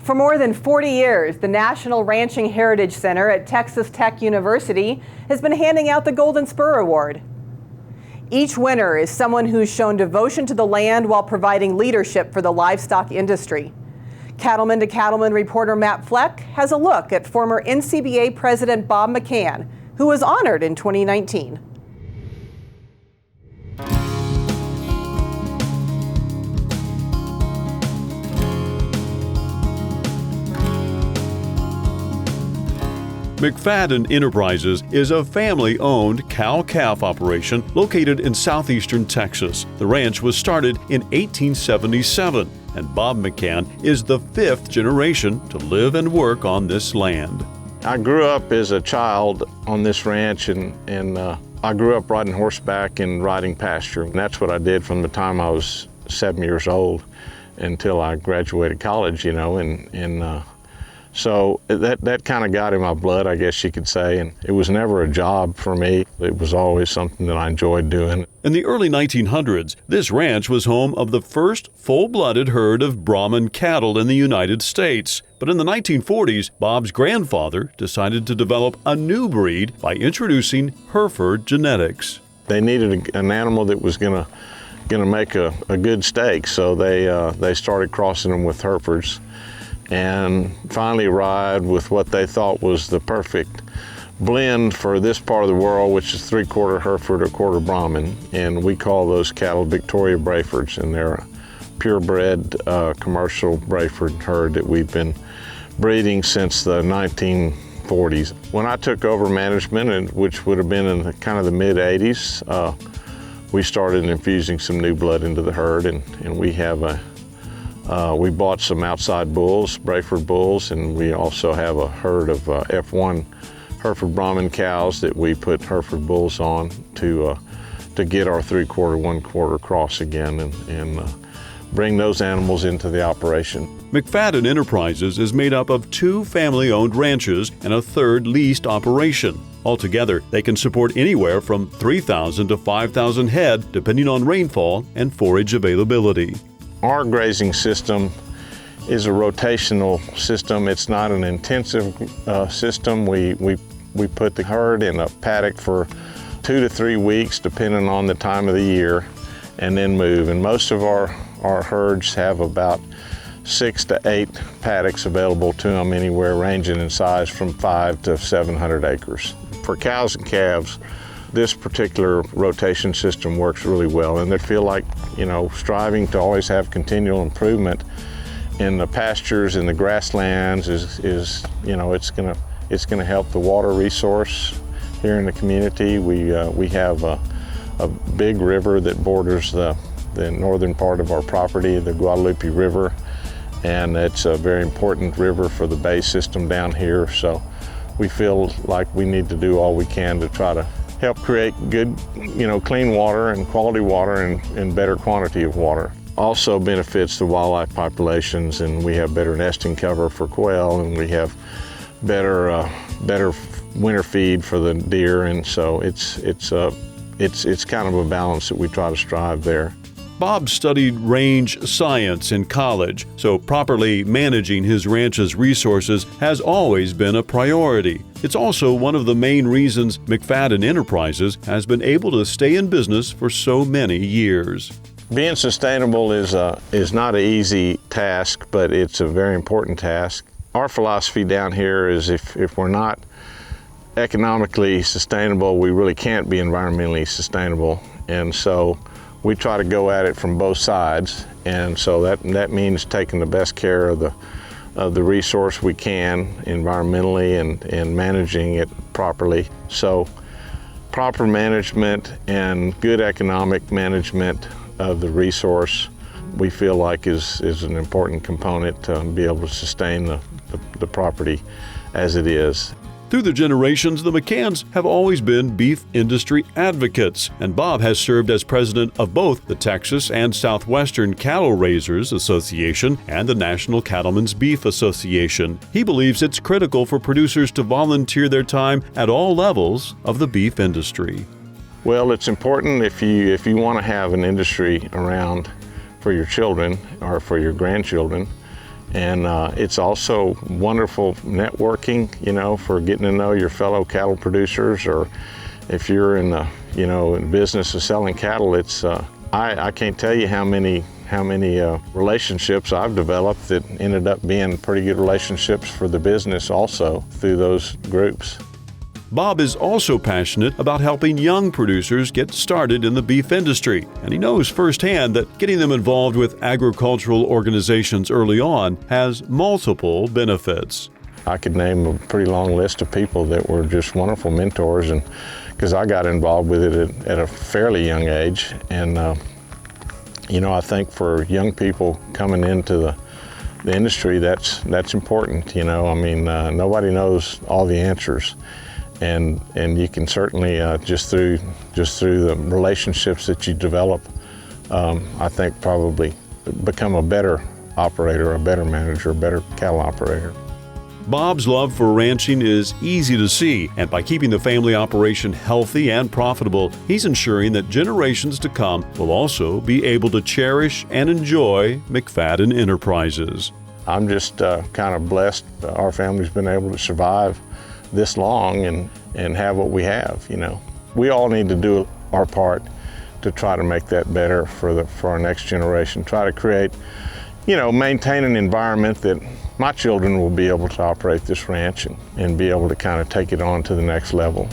For more than 40 years, the National Ranching Heritage Center at Texas Tech University has been handing out the Golden Spur Award. Each winner is someone who's shown devotion to the land while providing leadership for the livestock industry. Cattleman to Cattleman reporter Matt Fleck has a look at former NCBA President Bob McCan, who was honored in 2019. McFadden Enterprises is a family-owned cow-calf operation located in southeastern Texas. The ranch was started in 1877, and Bob McCan is the fifth generation to live and work on this land. I grew up as a child on this ranch, and I grew up riding horseback and riding pasture. And that's what I did from the time I was 7 years old until I graduated college, so that kind of got in my blood, I guess you could say, and it was never a job for me. It was always something that I enjoyed doing. In the early 1900s, this ranch was home of the first full-blooded herd of Brahman cattle in the United States. But in the 1940s, Bob's grandfather decided to develop a new breed by introducing Hereford genetics. They needed an animal that was gonna make a good steak, so they started crossing them with Herefords, and finally arrived with what they thought was the perfect blend for this part of the world, which is 3/4 Hereford or quarter Brahman, and we call those cattle Victoria Brafords, and they're a purebred commercial Braford herd that we've been breeding since the 1940s. When I took over management, which would have been in the mid-80s, we started infusing some new blood into the herd, and we have we bought some outside bulls, Braford bulls, and we also have a herd of F1 Hereford Brahman cows that we put Hereford bulls on to get our 3/4, 1/4 cross again and bring those animals into the operation. McFadden Enterprises is made up of 2 family-owned ranches and a 3rd leased operation. Altogether, they can support anywhere from 3,000 to 5,000 head, depending on rainfall and forage availability. Our grazing system is a rotational system. It's not an intensive system. We put the herd in a paddock for 2 to 3 weeks, depending on the time of the year, and then move. And most of our herds have about 6 to 8 paddocks available to them, anywhere ranging in size from 5 to 700 acres. For cows and calves, this particular rotation system works really well, and they feel like, striving to always have continual improvement in the pastures and the grasslands is it's gonna help the water resource here in the community. We have a big river that borders the northern part of our property, the Guadalupe River, and it's a very important river for the bay system down here. So we feel like we need to do all we can to try to help create good, clean water and quality water and better quantity of water. Also benefits the wildlife populations, and we have better nesting cover for quail, and we have better winter feed for the deer, and so it's kind of a balance that we try to strive there. Bob studied range science in college, so properly managing his ranch's resources has always been a priority. It's also one of the main reasons McFadden Enterprises has been able to stay in business for so many years. Being sustainable is not an easy task, but it's a very important task. Our philosophy down here is if we're not economically sustainable, we really can't be environmentally sustainable, and so we try to go at it from both sides, and so that means taking the best care of the resource we can environmentally and managing it properly. So proper management and good economic management of the resource, we feel like is an important component to be able to sustain the property as it is. Through the generations, the McCans have always been beef industry advocates, and Bob has served as president of both the Texas and Southwestern Cattle Raisers Association and the National Cattlemen's Beef Association. He believes it's critical for producers to volunteer their time at all levels of the beef industry. Well, it's important if you want to have an industry around for your children or for your grandchildren, And it's also wonderful networking, for getting to know your fellow cattle producers, or if you're in the, in business of selling cattle, it's, I can't tell you how many relationships I've developed that ended up being pretty good relationships for the business also through those groups. Bob is also passionate about helping young producers get started in the beef industry, and he knows firsthand that getting them involved with agricultural organizations early on has multiple benefits. I could name a pretty long list of people that were just wonderful mentors, and because I got involved with it at a fairly young age. And I think for young people coming into the industry, that's important. Nobody knows all the answers. And you can certainly just through the relationships that you develop, I think probably become a better operator, a better manager, a better cattle operator. Bob's love for ranching is easy to see, and by keeping the family operation healthy and profitable, he's ensuring that generations to come will also be able to cherish and enjoy McFadden Enterprises. I'm just kind of blessed our family's been able to survive this long and have what we have. We all need to do our part to try to make that better for our next generation. Try to create, maintain an environment that my children will be able to operate this ranch and be able to kind of take it on to the next level.